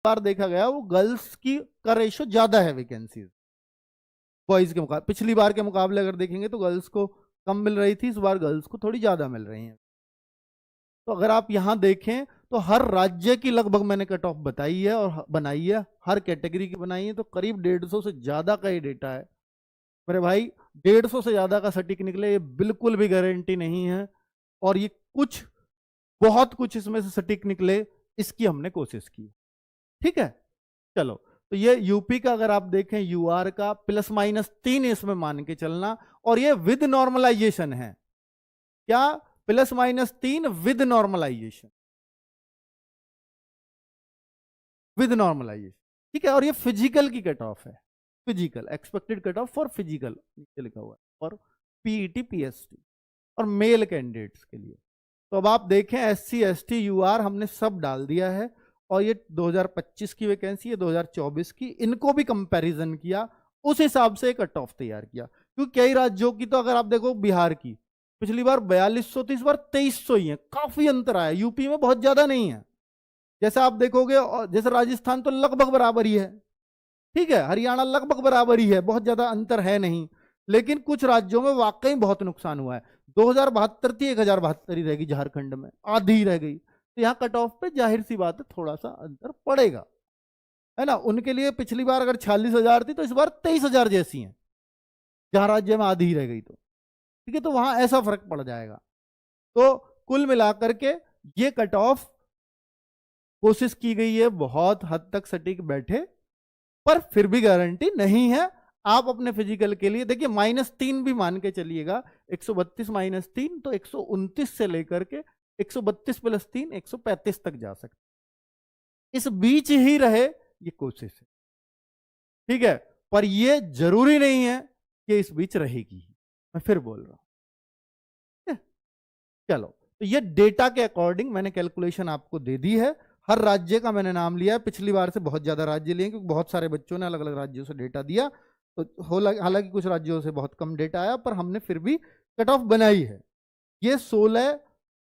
बार देखा गया वो गर्ल्स की का रेशो ज्यादा है वैकेंसीज बॉयज के मुकाबले। पिछली बार के मुकाबले अगर देखेंगे तो गर्ल्स को कम मिल रही थी, इस बार गर्ल्स को थोड़ी ज्यादा मिल रही है। तो अगर आप यहां देखें तो हर राज्य की लगभग मैंने कट ऑफ बताई है और बनाई है, हर कैटेगरी की बनाई है, तो करीब 150 से ज्यादा का ये डेटा है मेरे भाई। 150 से ज्यादा का सटीक निकले ये बिल्कुल भी गारंटी नहीं है, और ये कुछ बहुत कुछ इसमें से सटीक निकले इसकी हमने कोशिश की। ठीक है, चलो तो ये यूपी का अगर आप देखें यूआर का +-3 इसमें मान के चलना, और ये विद नॉर्मलाइजेशन है। क्या? +-3 विद नॉर्मलाइजेशन, विद नॉर्मलाइजेशन। ठीक है, और ये फिजिकल की कट ऑफ है, physical expected cut off for physical नीचे लिखा हुआ है, और पीईटी पीएसटी और मेल कैंडिडेट्स के लिए। तो अब आप देखें एससी एसटी यूआर हमने सब डाल दिया है, और ये 2025 की वैकेंसी है, 2024 की, इनको भी कंपैरिजन किया, उस हिसाब से कट ऑफ तैयार किया। क्योंकि कई राज्यों की तो अगर आप देखो, बिहार की पिछली बार 4200 थी, इस बार 2300 ही है, काफी अंतर आया। यूपी में बहुत ज्यादा नहीं है, जैसे आप देखोगे, और जैसे राजस्थान तो लगभग बराबर ही है, ठीक है, हरियाणा लगभग बराबर ही है, बहुत ज्यादा अंतर है नहीं। लेकिन कुछ राज्यों में वाकई बहुत नुकसान हुआ है। 2072 थी, 1072 ही रहेगी, झारखंड में आधी ही रह गई। तो यहाँ कट ऑफ पे जाहिर सी बात है थोड़ा सा अंतर पड़ेगा, है ना। उनके लिए पिछली बार अगर 46,000 थी तो इस बार 23,000 जैसी है, जहां राज्य में आधी ही रह गई। तो ठीक है, तो वहां ऐसा फर्क पड़ जाएगा। तो कुल मिलाकर के ये कट ऑफ कोशिश की गई है बहुत हद तक सटीक बैठे, पर फिर भी गारंटी नहीं है। आप अपने फिजिकल के लिए देखिए -3 भी मान के चलिएगा, 132 -3 तो 129 से लेकर के 132 + 3 135 तक जा सकते, इस बीच ही रहे ये कोशिश है। ठीक है, पर ये जरूरी नहीं है कि इस बीच रहेगी, मैं फिर बोल रहा हूं। चलो, तो ये डेटा के अकॉर्डिंग मैंने कैलकुलेशन आपको दे दी है। हर राज्य का मैंने नाम लिया है, पिछली बार से बहुत ज्यादा राज्य लिए क्योंकि बहुत सारे बच्चों ने अलग अलग राज्यों से डेटा दिया। तो हालांकि कुछ राज्यों से बहुत कम डेटा आया, पर हमने फिर भी कट ऑफ बनाई है। ये 16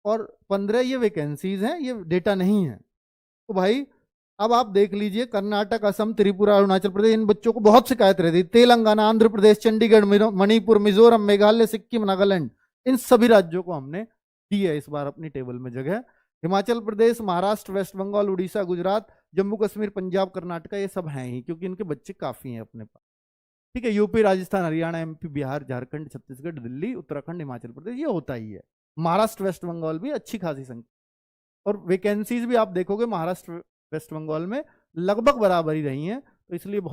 और 15 ये वैकेंसीज हैं, ये डेटा नहीं है। तो भाई अब आप देख लीजिए, कर्नाटक, असम, त्रिपुरा, अरुणाचल प्रदेश, इन बच्चों को बहुत शिकायत रहती, तेलंगाना, आंध्र प्रदेश, चंडीगढ़, मणिपुर, मिजोरम, मेघालय, सिक्किम, नागालैंड, इन सभी राज्यों को हमने दी है इस बार अपनी टेबल में जगह। हिमाचल प्रदेश, महाराष्ट्र, वेस्ट बंगाल, उड़ीसा, गुजरात, जम्मू कश्मीर, पंजाब, कर्नाटक, ये सब हैं ही, क्योंकि इनके बच्चे काफी हैं अपने पास। ठीक है, यूपी, राजस्थान, हरियाणा, एमपी, बिहार, झारखंड, छत्तीसगढ़, दिल्ली, उत्तराखंड, हिमाचल प्रदेश, ये होता ही है। महाराष्ट्र, वेस्ट बंगाल भी अच्छी खासी संख्या, और वैकेंसीज भी आप देखोगे महाराष्ट्र, वेस्ट बंगाल में लगभग बराबर ही रही हैं, तो इसलिए